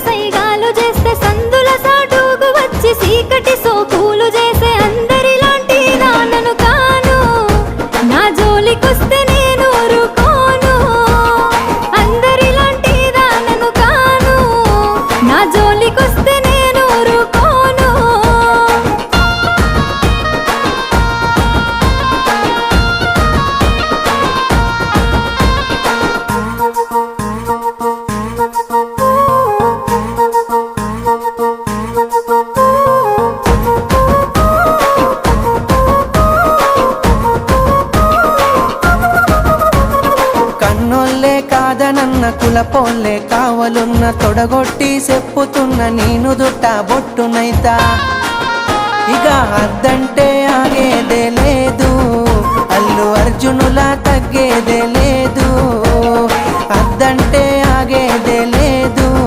సైగాలు చేస్తే సందుల సాటుకు వచ్చి సీకటి సోకులు చేసే అందరిలాంటి దానను కాను. నా జోలికొస్తే నేను ఊరుకోను. అందరిలాంటి దానను కాను. నా జోలికొస్తే నేను ఊరుకోను. కన్నోళ్ళే కాదనన్న కులపోళ్ళే కావలున్న తొడగొట్టి చెప్పుతున్న నేను దుట్ట బొట్టునైతా. ఇక అద్దంటే ఆగేదే లేదు, అల్లు అర్జునులా తగ్గేదే లేదు. అద్దంటే